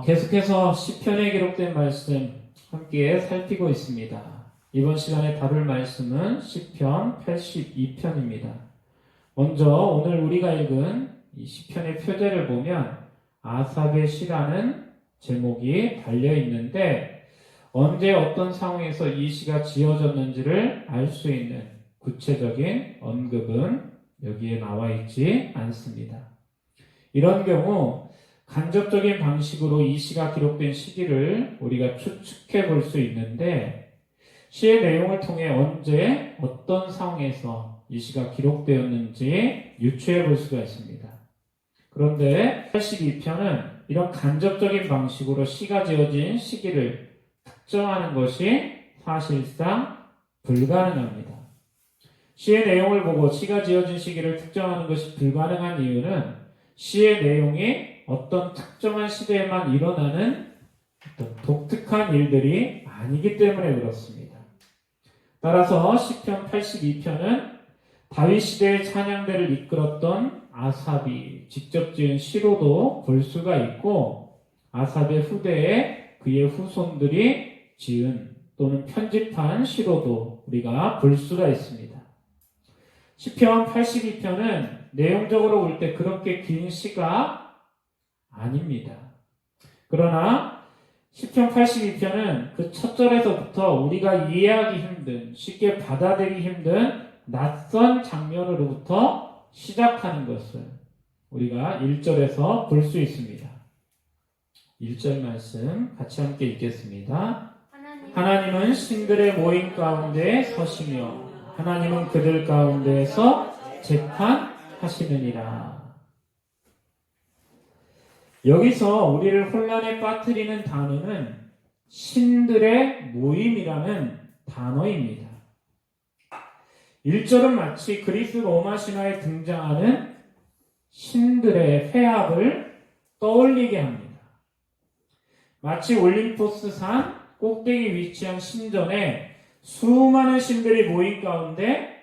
계속해서 시편에 기록된 말씀 함께 살피고 있습니다. 이번 시간에 다룰 말씀은 시편 82편입니다. 먼저 오늘 우리가 읽은 이 시편의 표제를 보면 아삽의 시라는 제목이 달려 있는데 언제 어떤 상황에서 이 시가 지어졌는지를 알 수 있는 구체적인 언급은 여기에 나와 있지 않습니다. 이런 경우 간접적인 방식으로 이 시가 기록된 시기를 우리가 추측해 볼 수 있는데 시의 내용을 통해 언제 어떤 상황에서 이 시가 기록되었는지 유추해 볼 수가 있습니다. 그런데 82편은 이런 간접적인 방식으로 시가 지어진 시기를 특정하는 것이 사실상 불가능합니다. 시의 내용을 보고 시가 지어진 시기를 특정하는 것이 불가능한 이유는 시의 내용이 어떤 특정한 시대에만 일어나는 어떤 독특한 일들이 아니기 때문에 그렇습니다. 따라서 시편 82편은 다윗 시대의 찬양대를 이끌었던 아삽이 직접 지은 시로도 볼 수가 있고 아삽의 후대에 그의 후손들이 지은 또는 편집한 시로도 우리가 볼 수가 있습니다. 시편 82편은 내용적으로 볼 때 그렇게 긴 시가 아닙니다. 그러나 시편 82편은 그 첫 절에서부터 우리가 이해하기 힘든, 쉽게 받아들이기 힘든 낯선 장면으로부터 시작하는 것을 우리가 1절에서 볼 수 있습니다. 1절 말씀 같이 함께 읽겠습니다. 하나님은 신들의 모임 가운데 서시며 하나님은 그들 가운데에서 재판하시느니라. 여기서 우리를 혼란에 빠뜨리는 단어는 신들의 모임이라는 단어입니다. 1절은 마치 그리스 로마 신화에 등장하는 신들의 회합을 떠올리게 합니다. 마치 올림포스 산 꼭대기 위치한 신전에 수많은 신들이 모인 가운데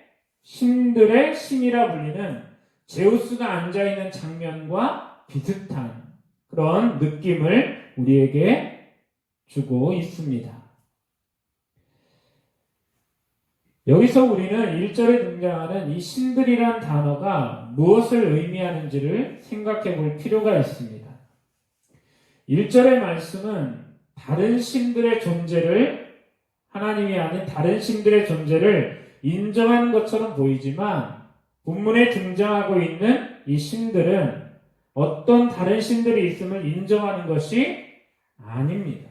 신들의 신이라 불리는 제우스가 앉아있는 장면과 비슷한 그런 느낌을 우리에게 주고 있습니다. 여기서 우리는 1절에 등장하는 이 신들이란 단어가 무엇을 의미하는지를 생각해 볼 필요가 있습니다. 1절의 말씀은 다른 신들의 존재를 하나님이 아닌 다른 신들의 존재를 인정하는 것처럼 보이지만 본문에 등장하고 있는 이 신들은 어떤 다른 신들이 있음을 인정하는 것이 아닙니다.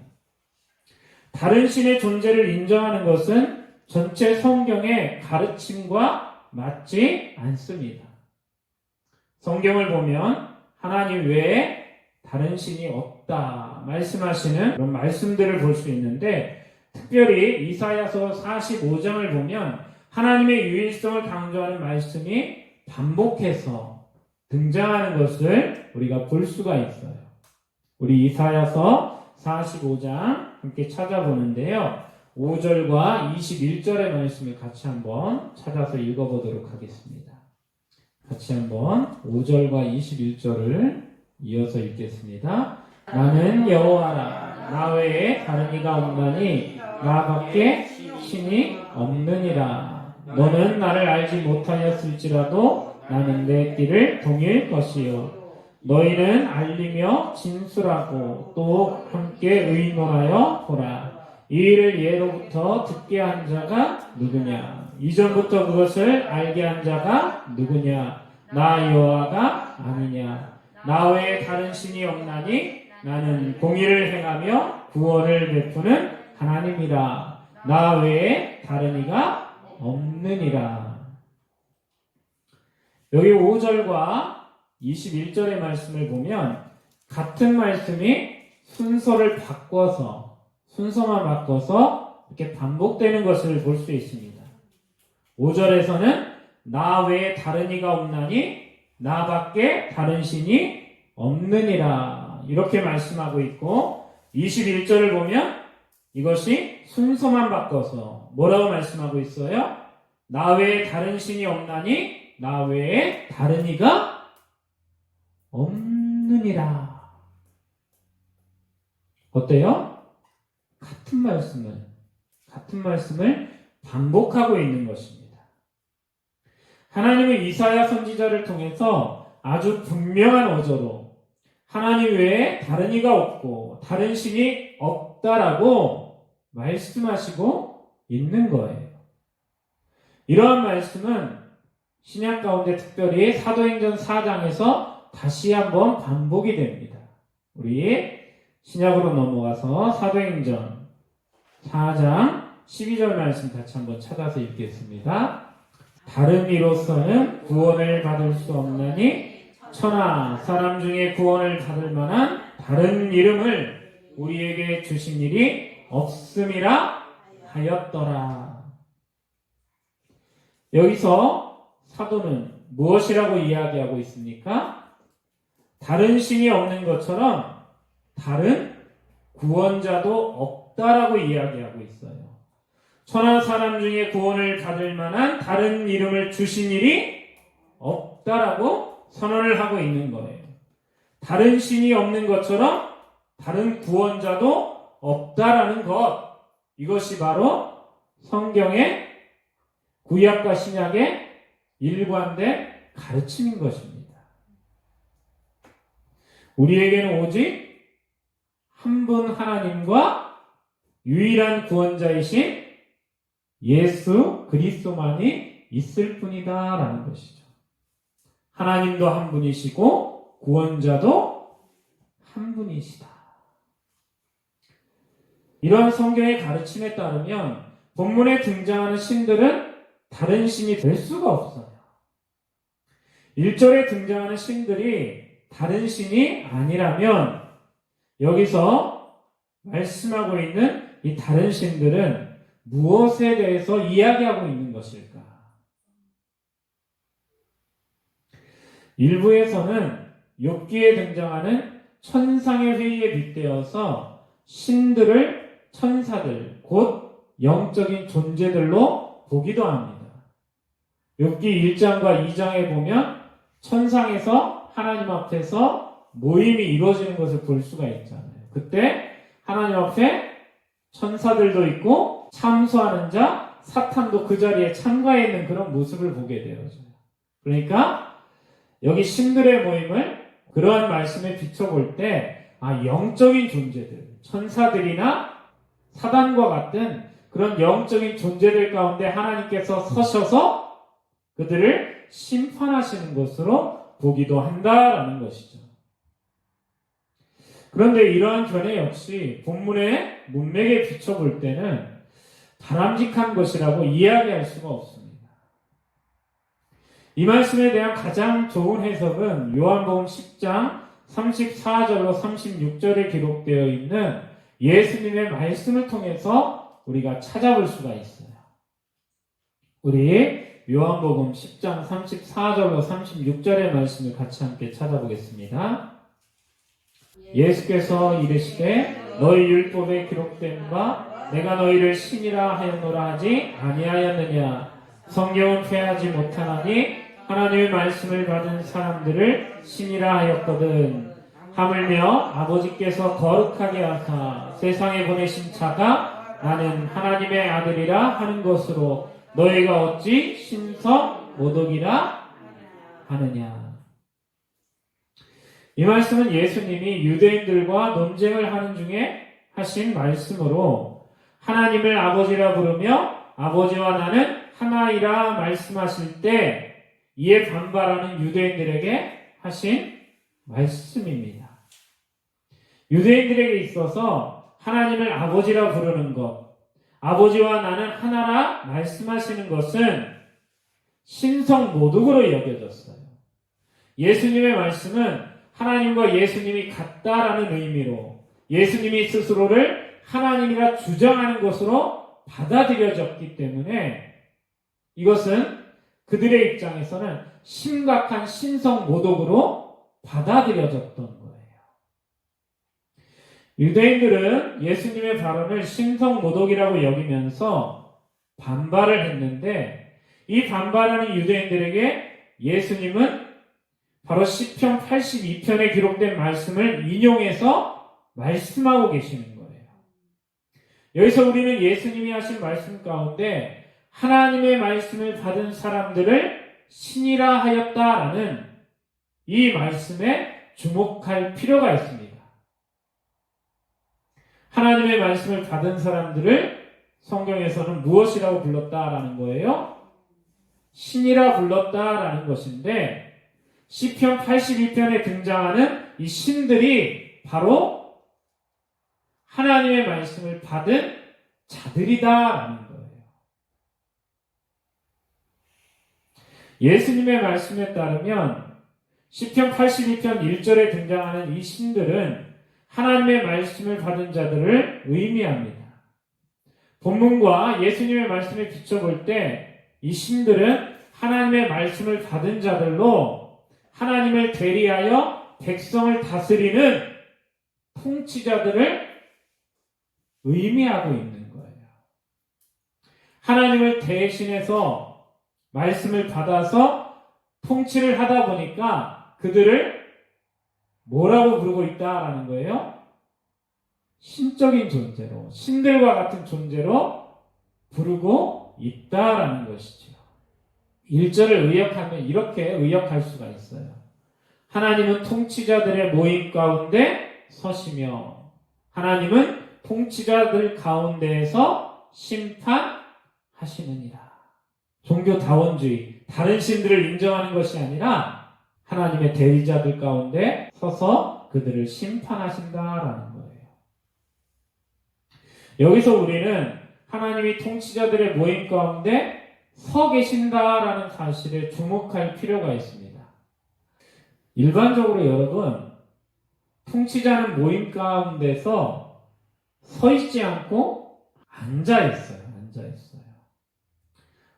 다른 신의 존재를 인정하는 것은 전체 성경의 가르침과 맞지 않습니다. 성경을 보면 하나님 외에 다른 신이 없다 말씀하시는 그런 말씀들을 볼 수 있는데 특별히 이사야서 45장을 보면 하나님의 유일성을 강조하는 말씀이 반복해서 등장하는 것을 우리가 볼 수가 있어요. 우리 이사야서 45장 함께 찾아보는데요. 5절과 21절의 말씀을 같이 한번 찾아서 읽어보도록 하겠습니다. 같이 한번 5절과 21절을 이어서 읽겠습니다. 나는 여호와라 나 외에 다른 이가 없나니 나밖에 신이 없느니라. 너는 나를 알지 못하였을지라도 나는 내 길을 동일 것이요 너희는 알리며 진술하고 또 함께 의논하여 보라. 이 일을 예로부터 듣게 한 자가 누구냐? 이전부터 그것을 알게 한 자가 누구냐? 나 여호와가 아니냐? 나 외에 다른 신이 없나니 나는 공의를 행하며 구원을 베푸는 하나님이라. 나 외에 다른 이가 없느니라. 여기 5절과 21절의 말씀을 보면 같은 말씀이 순서만 바꿔서 이렇게 반복되는 것을 볼 수 있습니다. 5절에서는 나 외에 다른 이가 없나니 나밖에 다른 신이 없느니라 이렇게 말씀하고 있고 21절을 보면 이것이 순서만 바꿔서 뭐라고 말씀하고 있어요? 나 외에 다른 신이 없나니 나 외에 다른 이가 없느니라. 어때요? 같은 말씀을 반복하고 있는 것입니다. 하나님은 이사야 선지자를 통해서 아주 분명한 어조로 하나님 외에 다른 이가 없고 다른 신이 없다라고 말씀하시고 있는 거예요. 이러한 말씀은 신약 가운데 특별히 사도행전 4장에서 다시 한번 반복이 됩니다. 우리 신약으로 넘어가서 사도행전 4장 12절 말씀 같이 한번 찾아서 읽겠습니다. 다른 이로서는 구원을 받을 수 없나니 천하 사람 중에 구원을 받을 만한 다른 이름을 우리에게 주신 일이 없음이라 하였더라. 여기서 사도는 무엇이라고 이야기하고 있습니까? 다른 신이 없는 것처럼 다른 구원자도 없다라고 이야기하고 있어요. 천하 사람 중에 구원을 받을 만한 다른 이름을 주신 일이 없다라고 선언을 하고 있는 거예요. 다른 신이 없는 것처럼 다른 구원자도 없다라는 것, 이것이 바로 성경의 구약과 신약의 일관된 가르침인 것입니다. 우리에게는 오직 한 분 하나님과 유일한 구원자이신 예수 그리스도만이 있을 뿐이다 라는 것이죠. 하나님도 한 분이시고 구원자도 한 분이시다. 이러한 성경의 가르침에 따르면 본문에 등장하는 신들은 다른 신이 될 수가 없어요. 1절에 등장하는 신들이 다른 신이 아니라면 여기서 말씀하고 있는 이 다른 신들은 무엇에 대해서 이야기하고 있는 것일까? 일부에서는 욥기에 등장하는 천상의 회의에 빗대어서 신들을 천사들, 곧 영적인 존재들로 보기도 합니다. 욥기 1장과 2장에 보면 천상에서 하나님 앞에서 모임이 이루어지는 것을 볼 수가 있잖아요. 그때 하나님 앞에 천사들도 있고 참소하는 자, 사탄도 그 자리에 참가해 있는 그런 모습을 보게 되어져요. 그러니까 여기 신들의 모임을 그러한 말씀에 비춰볼 때 영적인 존재들, 천사들이나 사단과 같은 그런 영적인 존재들 가운데 하나님께서 서셔서 그들을 심판하시는 것으로 보기도 한다라는 것이죠. 그런데 이러한 견해 역시 본문의 문맥에 비춰볼 때는 바람직한 것이라고 이야기할 수가 없습니다. 이 말씀에 대한 가장 좋은 해석은 요한복음 10장 34절로 36절에 기록되어 있는 예수님의 말씀을 통해서 우리가 찾아볼 수가 있어요. 우리 요한복음 10장 34절로 36절의 말씀을 같이 함께 찾아보겠습니다. 예수께서 이르시되 너희 율법에 기록된 바 내가 너희를 신이라 하였노라 하지 아니하였느냐. 성경은 폐하지 못하나니 하나님의 말씀을 받은 사람들을 신이라 하였거든. 하물며 아버지께서 거룩하게 하사 세상에 보내신 자가 나는 하나님의 아들이라 하는 것으로 너희가 어찌 신성 모독이라 하느냐. 이 말씀은 예수님이 유대인들과 논쟁을 하는 중에 하신 말씀으로 하나님을 아버지라 부르며 아버지와 나는 하나이라 말씀하실 때 이에 반발하는 유대인들에게 하신 말씀입니다. 유대인들에게 있어서 하나님을 아버지라 부르는 것, 아버지와 나는 하나라 말씀하시는 것은 신성 모독으로 여겨졌어요. 예수님의 말씀은 하나님과 예수님이 같다라는 의미로 예수님이 스스로를 하나님이라 주장하는 것으로 받아들여졌기 때문에 이것은 그들의 입장에서는 심각한 신성 모독으로 받아들여졌던 거예요. 유대인들은 예수님의 발언을 신성 모독이라고 여기면서 반발을 했는데 이 반발하는 유대인들에게 예수님은 바로 시편 82편에 기록된 말씀을 인용해서 말씀하고 계시는 거예요. 여기서 우리는 예수님이 하신 말씀 가운데 하나님의 말씀을 받은 사람들을 신이라 하였다라는 이 말씀에 주목할 필요가 있습니다. 하나님의 말씀을 받은 사람들을 성경에서는 무엇이라고 불렀다라는 거예요? 신이라 불렀다라는 것인데 시편 82편에 등장하는 이 신들이 바로 하나님의 말씀을 받은 자들이다라는 거예요. 예수님의 말씀에 따르면 시편 82편 1절에 등장하는 이 신들은 하나님의 말씀을 받은 자들을 의미합니다. 본문과 예수님의 말씀에 비춰볼 때 이 신들은 하나님의 말씀을 받은 자들로 하나님을 대리하여 백성을 다스리는 통치자들을 의미하고 있는 거예요. 하나님을 대신해서 말씀을 받아서 통치를 하다 보니까 그들을 뭐라고 부르고 있다라는 거예요? 신적인 존재로, 신들과 같은 존재로 부르고 있다라는 것이죠. 1절을 의역하면 이렇게 의역할 수가 있어요. 하나님은 통치자들의 모임 가운데 서시며 하나님은 통치자들 가운데에서 심판하시느니라. 종교다원주의, 다른 신들을 인정하는 것이 아니라 하나님의 대리자들 가운데 서서 그들을 심판하신다라는 거예요. 여기서 우리는 하나님이 통치자들의 모임 가운데 서 계신다라는 사실에 주목할 필요가 있습니다. 일반적으로 여러분, 통치자는 모임 가운데서 서 있지 않고 앉아 있어요.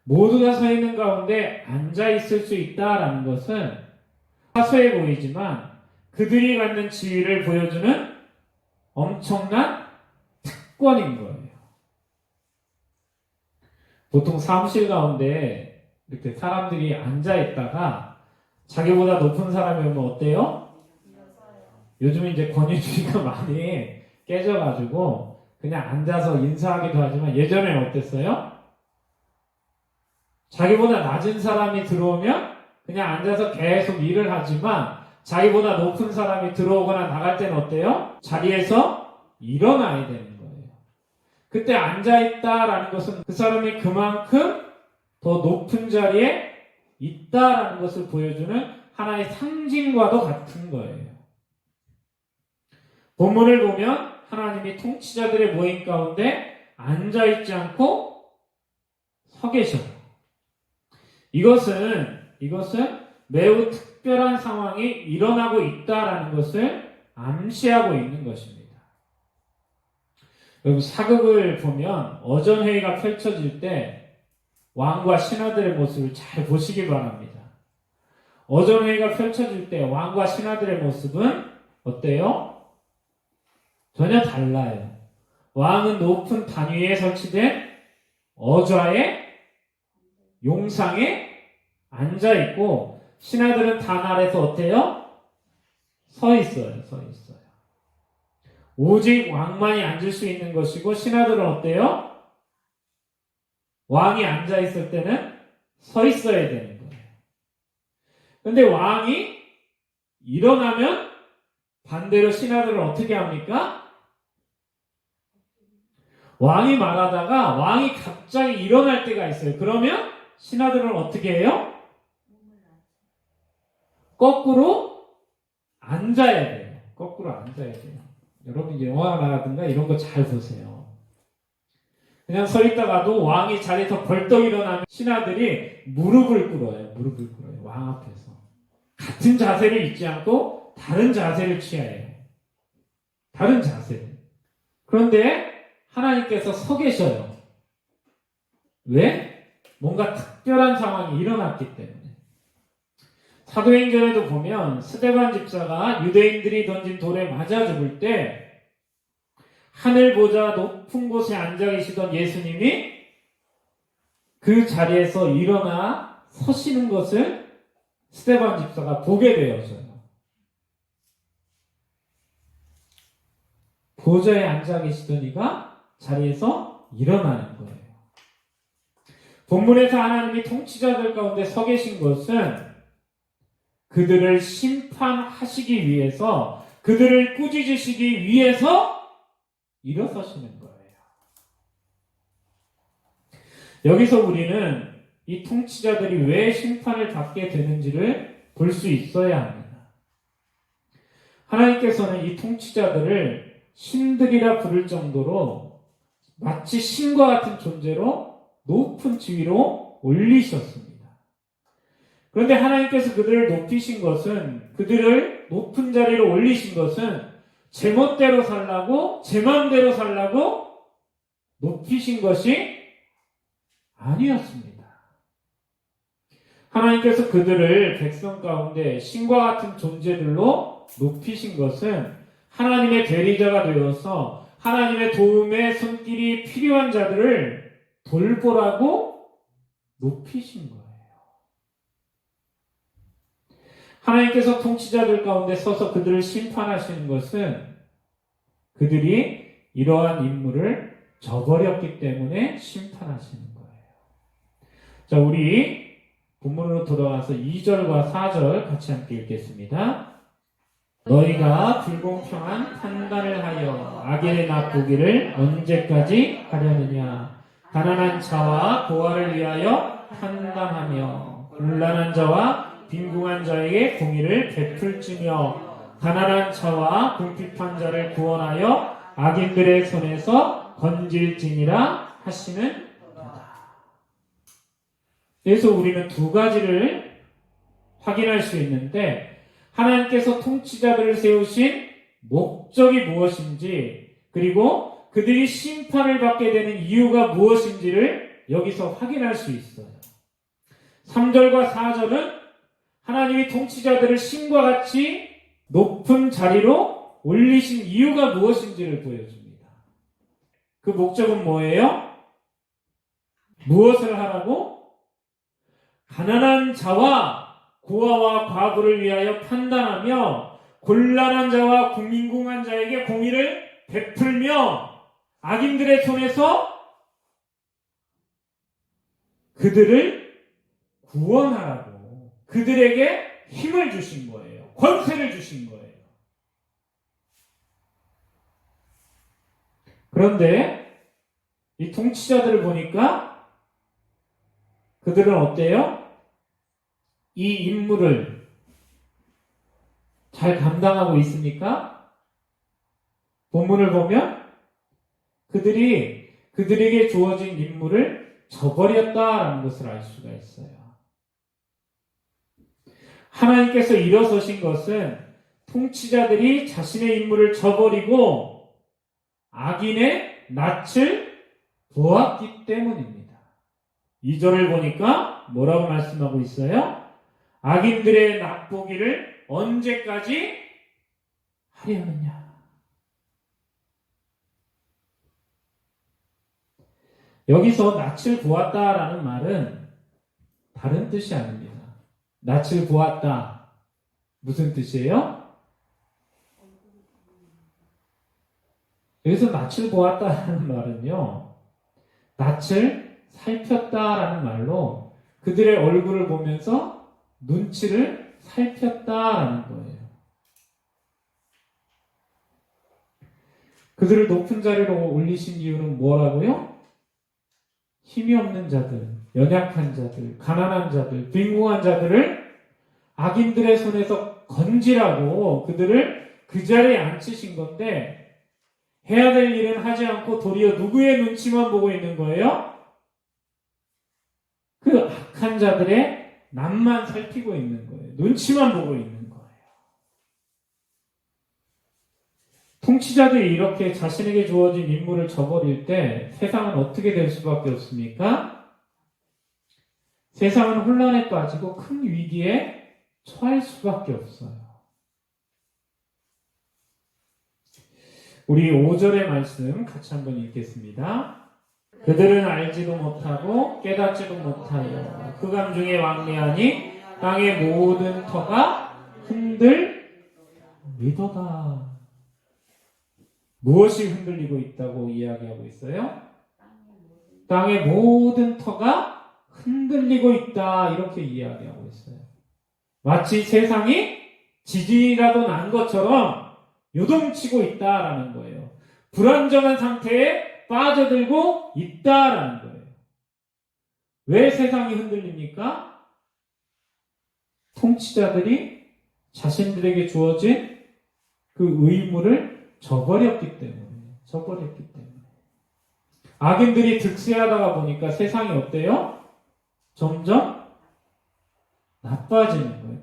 모두가 서 있는 가운데 앉아 있을 수 있다라는 것은 사소해 보이지만 그들이 갖는 지위를 보여주는 엄청난 특권인 거예요. 보통 사무실 가운데 이렇게 사람들이 앉아 있다가 자기보다 높은 사람이 오면 어때요? 요즘은 이제 권위주의가 많이 깨져가지고 그냥 앉아서 인사하기도 하지만 예전에는 어땠어요? 자기보다 낮은 사람이 들어오면 그냥 앉아서 계속 일을 하지만 자기보다 높은 사람이 들어오거나 나갈 때는 어때요? 자리에서 일어나야 되는 거예요. 그때 앉아있다라는 것은 그 사람이 그만큼 더 높은 자리에 있다라는 것을 보여주는 하나의 상징과도 같은 거예요. 본문을 보면 하나님이 통치자들의 모임 가운데 앉아있지 않고 서 계셔요. 이것은 매우 특별한 상황이 일어나고 있다라는 것을 암시하고 있는 것입니다. 여러분, 사극을 보면 어전회의가 펼쳐질 때 왕과 신하들의 모습을 잘 보시기 바랍니다. 어전회의가 펼쳐질 때 왕과 신하들의 모습은 어때요? 전혀 달라요. 왕은 높은 단 위에 설치된 어좌에 용상에 앉아있고 신하들은 단 아래서 어때요? 서 있어요. 오직 왕만이 앉을 수 있는 것이고 신하들은 어때요? 왕이 앉아있을 때는 서 있어야 되는 거예요. 근데 왕이 일어나면 반대로 신하들은 어떻게 합니까? 왕이 말하다가 왕이 갑자기 일어날 때가 있어요. 그러면 신하들은 어떻게 해요? 거꾸로 앉아야 돼요. 여러분 영화라든가 이런 거 잘 보세요. 그냥 서 있다가도 왕이 자리에서 벌떡 일어나면 신하들이 무릎을 꿇어요. 왕 앞에서. 같은 자세를 잊지 않고 다른 자세를 취해요. 다른 자세를. 그런데 하나님께서 서 계셔요. 왜? 뭔가 특별한 상황이 일어났기 때문에. 사도행전에도 보면 스데반 집사가 유대인들이 던진 돌에 맞아 죽을 때 하늘 보자 높은 곳에 앉아 계시던 예수님이 그 자리에서 일어나 서시는 것을 스데반 집사가 보게 되었어요. 보좌에 앉아 계시던 이가 자리에서 일어나는 거예요. 본문에서 하나님이 통치자들 가운데 서 계신 것은 그들을 심판하시기 위해서, 그들을 꾸짖으시기 위해서 일어서시는 거예요. 여기서 우리는 이 통치자들이 왜 심판을 받게 되는지를 볼 수 있어야 합니다. 하나님께서는 이 통치자들을 신들이라 부를 정도로 마치 신과 같은 존재로 높은 지위로 올리셨습니다. 그런데 하나님께서 그들을 높이신 것은, 그들을 높은 자리로 올리신 것은 제 멋대로 살라고, 제 마음대로 살라고 높이신 것이 아니었습니다. 하나님께서 그들을 백성 가운데 신과 같은 존재들로 높이신 것은 하나님의 대리자가 되어서 하나님의 도움의 손길이 필요한 자들을 돌보라고 높이신 거예요. 하나님께서 통치자들 가운데 서서 그들을 심판하시는 것은 그들이 이러한 임무를 저버렸기 때문에 심판하시는 거예요. 자, 우리 본문으로 돌아와서 2절과 4절 같이 함께 읽겠습니다. 너희가 불공평한 판단을 하여 악의 맛보기를 언제까지 하려느냐. 가난한 자와 고아를 위하여 판단하며 곤란한 자와 빈궁한 자에게 공의를 베풀지며 가난한 자와 궁핍한 자를 구원하여 악인들의 손에서 건질지니라 하시는 도다. 그래서 우리는 두 가지를 확인할 수 있는데, 하나님께서 통치자들을 세우신 목적이 무엇인지, 그리고 그들이 심판을 받게 되는 이유가 무엇인지를 여기서 확인할 수 있어요. 3절과 4절은 하나님이 통치자들을 신과 같이 높은 자리로 올리신 이유가 무엇인지를 보여줍니다. 그 목적은 뭐예요? 무엇을 하라고? 가난한 자와 고아와 과부를 위하여 판단하며 곤란한 자와 빈궁한 자에게 공의를 베풀며 악인들의 손에서 그들을 구원하라고, 그들에게 힘을 주신 거예요. 권세를 주신 거예요. 그런데 이 통치자들을 보니까 그들은 어때요? 이 임무를 잘 감당하고 있습니까? 본문을 보면 그들에게 주어진 임무를 저버렸다라는 것을 알 수가 있어요. 하나님께서 일어서신 것은 통치자들이 자신의 임무를 저버리고 악인의 낯을 보았기 때문입니다. 2절을 보니까 뭐라고 말씀하고 있어요? 악인들의 낯보기를 언제까지 하려느냐. 여기서 낯을 보았다라는 말은 다른 뜻이 아닙니다. 낯을 보았다. 무슨 뜻이에요? 여기서 낯을 보았다라는 말은요, 낯을 살폈다라는 말로 그들의 얼굴을 보면서 눈치를 살폈다라는 거예요. 그들을 높은 자리로 올리신 이유는 뭐라고요? 힘이 없는 자들, 연약한 자들, 가난한 자들, 빈궁한 자들을 악인들의 손에서 건지라고 그들을 그 자리에 앉히신 건데, 해야 될 일은 하지 않고 도리어 누구의 눈치만 보고 있는 거예요? 그 악한 자들의 낯만 살피고 있는 거예요. 눈치만 보고 있는 거예요. 통치자들이 이렇게 자신에게 주어진 임무를 저버릴 때 세상은 어떻게 될 수밖에 없습니까? 세상은 혼란에 빠지고 큰 위기에 처할 수밖에 없어요. 우리 5절의 말씀 같이 한번 읽겠습니다. 그들은 알지도 못하고 깨닫지도 못하여 흑암 중에 왕래하니 땅의 모든 터가 흔들리도다. 무엇이 흔들리고 있다고 이야기하고 있어요? 땅의 모든 터가 흔들리고 있다. 이렇게 이야기하고 있어요. 마치 세상이 지진이라도 난 것처럼 요동치고 있다라는 거예요. 불안정한 상태에 빠져들고 있다라는 거예요. 왜 세상이 흔들립니까? 통치자들이 자신들에게 주어진 그 의무를 저버렸기 때문에. 악인들이 득세하다가 보니까 세상이 어때요? 점점 나빠지는 거예요.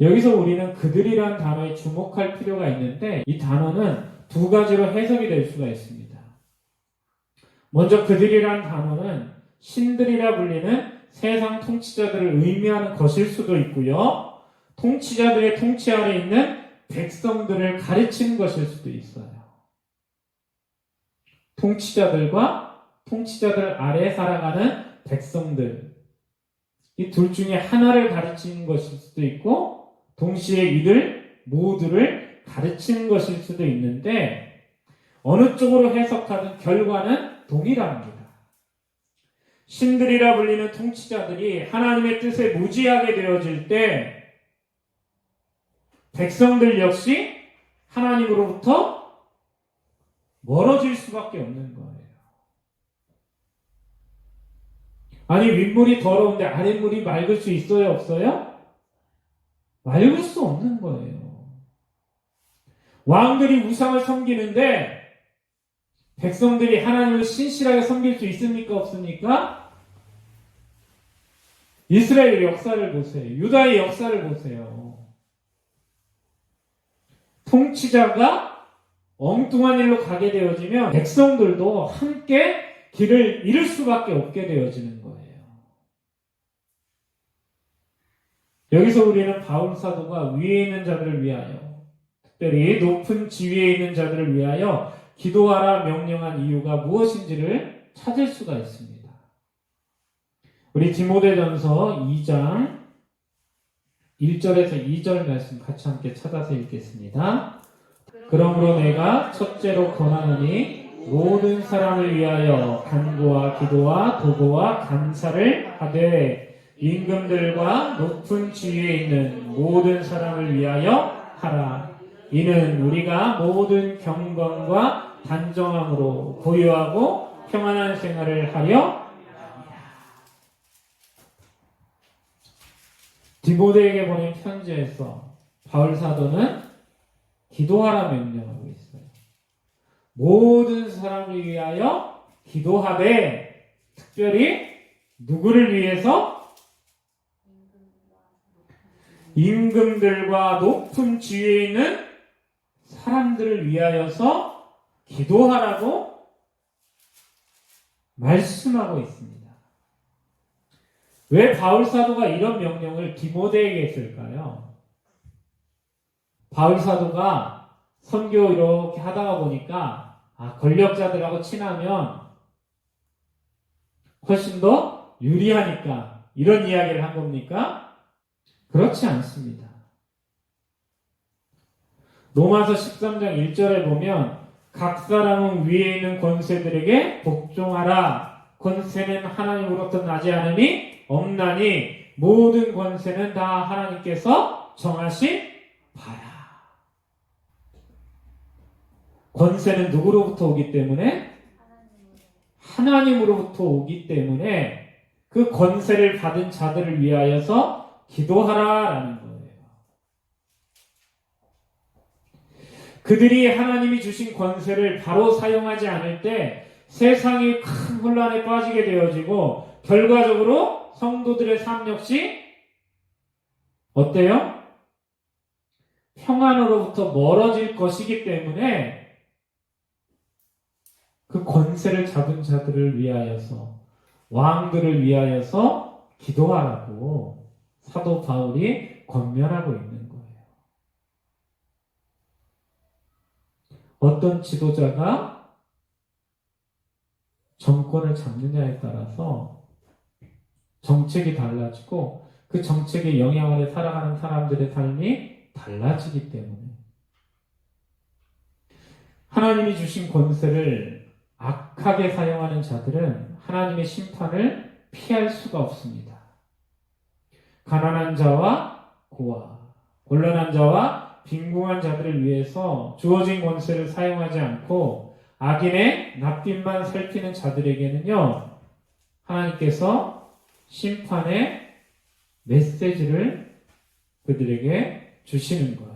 여기서 우리는 그들이란 단어에 주목할 필요가 있는데 이 단어는 두 가지로 해석이 될 수가 있습니다. 먼저 그들이란 단어는 신들이라 불리는 세상 통치자들을 의미하는 것일 수도 있고요. 통치자들의 통치 아래 있는 백성들을 가르치는 것일 수도 있어요. 통치자들과 통치자들 아래 살아가는 백성들, 이 둘 중에 하나를 가르치는 것일 수도 있고 동시에 이들 모두를 가르치는 것일 수도 있는데 어느 쪽으로 해석하든 결과는 동일합니다. 신들이라 불리는 통치자들이 하나님의 뜻에 무지하게 되어질 때 백성들 역시 하나님으로부터 멀어질 수밖에 없는 거예요. 아니, 윗물이 더러운데 아랫물이 맑을 수 있어요, 없어요? 맑을 수 없는 거예요. 왕들이 우상을 섬기는데 백성들이 하나님을 신실하게 섬길 수 있습니까, 없습니까? 이스라엘 역사를 보세요. 유다의 역사를 보세요. 통치자가 엉뚱한 일로 가게 되어지면 백성들도 함께 길을 잃을 수밖에 없게 되어지는 거예요. 여기서 우리는 바울 사도가 위에 있는 자들을 위하여, 특별히 높은 지위에 있는 자들을 위하여 기도하라 명령한 이유가 무엇인지를 찾을 수가 있습니다. 우리 디모데전서 2장 1절에서 2절 말씀 같이 함께 찾아서 읽겠습니다. 그러므로 내가 첫째로 권하노니 모든 사람을 위하여 간구와 기도와 도구와 감사를 하되 임금들과 높은 지위에 있는 모든 사람을 위하여 하라. 이는 우리가 모든 경건과 단정함으로 고요하고 평안한 생활을 하려 합니다. 디모데에게 보낸 편지에서 바울 사도는 기도하라 명령하고 있어요. 모든 사람을 위하여 기도하되 특별히 누구를 위해서? 임금들과 높은 지위에 있는 사람들을 위하여서 기도하라고 말씀하고 있습니다. 왜 바울 사도가 이런 명령을 디모데에게 했을까요? 바울 사도가 선교 이렇게 하다가 보니까 권력자들하고 친하면 훨씬 더 유리하니까 이런 이야기를 한 겁니까? 그렇지 않습니다. 로마서 13장 1절에 보면 각 사람은 위에 있는 권세들에게 복종하라. 권세는 하나님으로부터 나지 않으니 없나니 모든 권세는 다 하나님께서 정하신 바라. 권세는 누구로부터 오기 때문에? 하나님으로부터 오기 때문에 그 권세를 받은 자들을 위하여서 기도하라라는 거예요. 그들이 하나님이 주신 권세를 바로 사용하지 않을 때 세상이 큰 혼란에 빠지게 되어지고 결과적으로 성도들의 삶 역시 어때요? 평안으로부터 멀어질 것이기 때문에 그 권세를 잡은 자들을 위하여서 왕들을 위하여서 기도하라고 사도 바울이 권면하고 있는 거예요. 어떤 지도자가 정권을 잡느냐에 따라서 정책이 달라지고 그 정책의 영향 아래 살아가는 사람들의 삶이 달라지기 때문에 하나님이 주신 권세를 악하게 사용하는 자들은 하나님의 심판을 피할 수가 없습니다. 가난한 자와 고아, 곤란한 자와 빈궁한 자들을 위해서 주어진 권세를 사용하지 않고 악인의 낯빛만 살피는 자들에게는요, 하나님께서 심판의 메시지를 그들에게 주시는 거예요.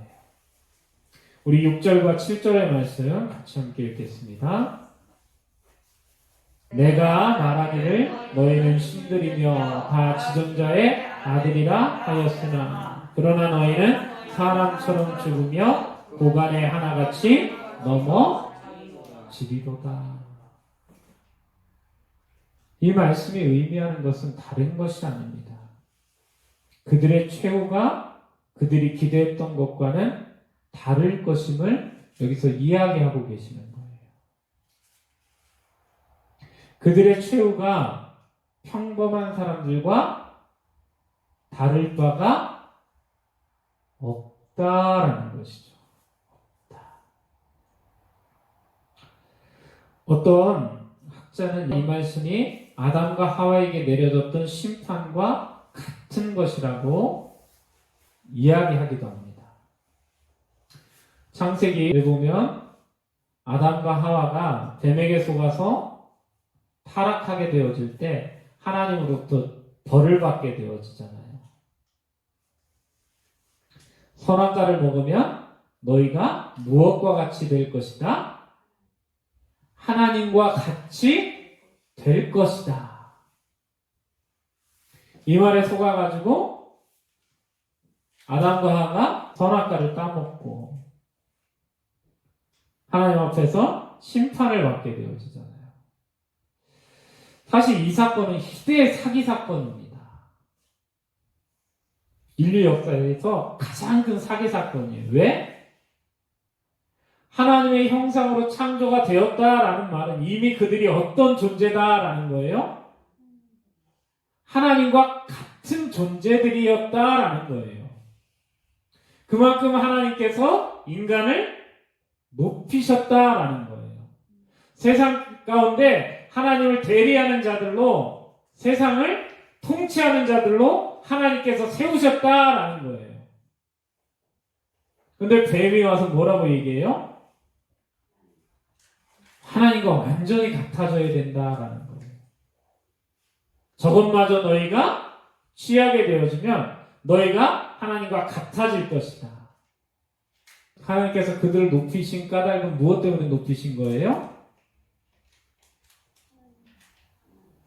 우리 6절과 7절의 말씀 같이 함께 읽겠습니다. 내가 말하기를 너희는 신들이며 다 지존자의 아들이라 하였으나 그러나 너희는 사람처럼 죽으며 고간에 하나같이 넘어지리로다. 이 말씀이 의미하는 것은 다른 것이 아닙니다. 그들의 최후가 그들이 기대했던 것과는 다를 것임을 여기서 이야기하고 계시는 거예요. 그들의 최후가 평범한 사람들과 다를 바가 없다라는 것이죠. 없다. 어떤 학자는 이 말씀이 아담과 하와에게 내려졌던 심판과 같은 것이라고 이야기하기도 합니다. 창세기에 보면 아담과 하와가 뱀에게 속아서 타락하게 되어질 때 하나님으로부터 벌을 받게 되어지잖아요. 선악과를 먹으면 너희가 무엇과 같이 될 것이다? 하나님과 같이 될 것이다. 이 말에 속아가지고 아담과 하와가 선악과를 따먹고 하나님 앞에서 심판을 받게 되어지잖아요. 사실 이 사건은 희대의 사기 사건입니다. 인류 역사에서 가장 큰 사기 사건이에요. 왜? 하나님의 형상으로 창조가 되었다라는 말은 이미 그들이 어떤 존재다라는 거예요? 하나님과 같은 존재들이었다라는 거예요. 그만큼 하나님께서 인간을 높이셨다라는 거예요. 세상 가운데 하나님을 대리하는 자들로, 세상을 통치하는 자들로 하나님께서 세우셨다라는 거예요. 근데 뱀이 와서 뭐라고 얘기해요? 하나님과 완전히 같아져야 된다라는 거예요. 저것마저 너희가 취하게 되어지면 너희가 하나님과 같아질 것이다. 하나님께서 그들을 높이신 까닭은 무엇 때문에 높이신 거예요?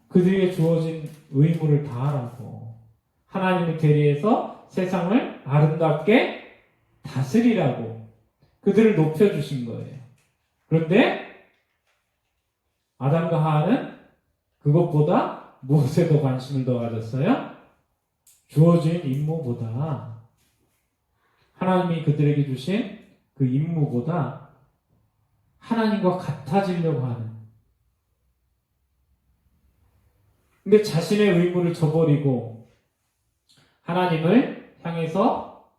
그들에게 주어진 의무를 다하라고, 하나님을 대리해서 세상을 아름답게 다스리라고 그들을 높여주신 거예요. 그런데 아담과 하와는 그것보다 무엇에 더 관심을 더 가졌어요? 주어진 임무보다, 하나님이 그들에게 주신 그 임무보다 하나님과 같아지려고 하는, 근데 자신의 의무를 저버리고 하나님을 향해서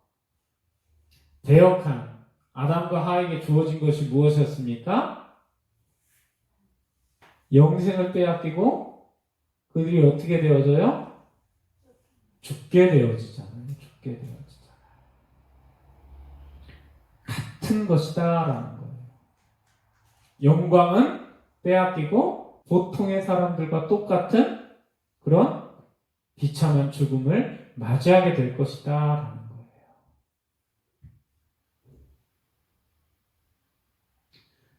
배역한 아담과 하와에게 주어진 것이 무엇이었습니까? 영생을 빼앗기고 그들이 어떻게 되어져요? 죽게 되어지잖아요. 죽게 되어지잖아요. 같은 것이다라는 거예요. 영광은 빼앗기고 보통의 사람들과 똑같은 그런 비참한 죽음을 맞이하게 될 것이다라는 거예요.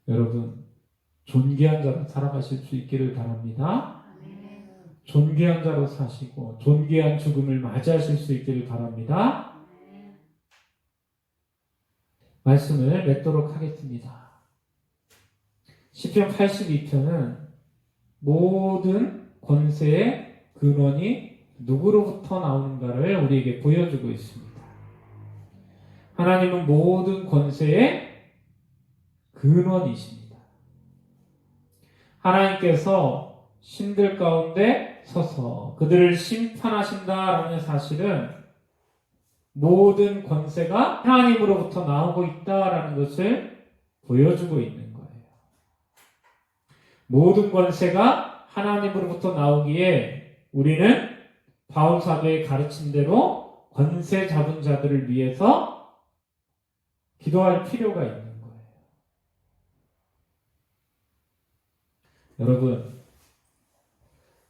여러분, 존귀한 자로 살아가실 수 있기를 바랍니다. 존귀한 자로 사시고 존귀한 죽음을 맞이하실 수 있기를 바랍니다. 말씀을 맺도록 하겠습니다. 시편 82편은 모든 권세의 근원이 누구로부터 나오는가를 우리에게 보여주고 있습니다. 하나님은 모든 권세의 근원이십니다. 하나님께서 신들 가운데 서서 그들을 심판하신다라는 사실은 모든 권세가 하나님으로부터 나오고 있다라는 것을 보여주고 있는 거예요. 모든 권세가 하나님으로부터 나오기에 우리는 바울 사도의 가르침대로 권세 잡은 자들을 위해서 기도할 필요가 있는 거예요. 여러분,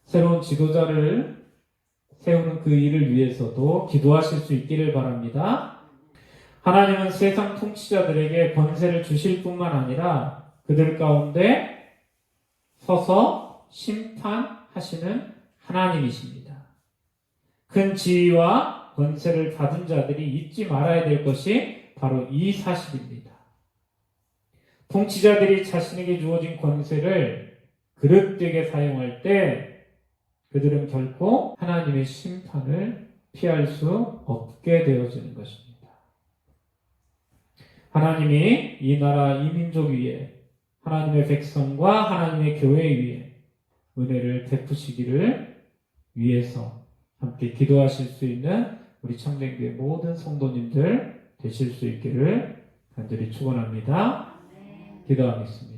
새로운 지도자를 세우는 그 일을 위해서도 기도하실 수 있기를 바랍니다. 하나님은 세상 통치자들에게 권세를 주실 뿐만 아니라 그들 가운데 서서 심판하시는 하나님이십니다. 큰 지위와 권세를 받은 자들이 잊지 말아야 될 것이 바로 이 사실입니다. 통치자들이 자신에게 주어진 권세를 그릇되게 사용할 때 그들은 결코 하나님의 심판을 피할 수 없게 되어지는 것입니다. 하나님이 이 나라, 이 민족 위에 하나님의 백성과 하나님의 교회 위에 은혜를 베푸시기를 위해서 함께 기도하실 수 있는 우리 청년교회 모든 성도님들 되실 수 있기를 간절히 축원합니다. 기도하겠습니다.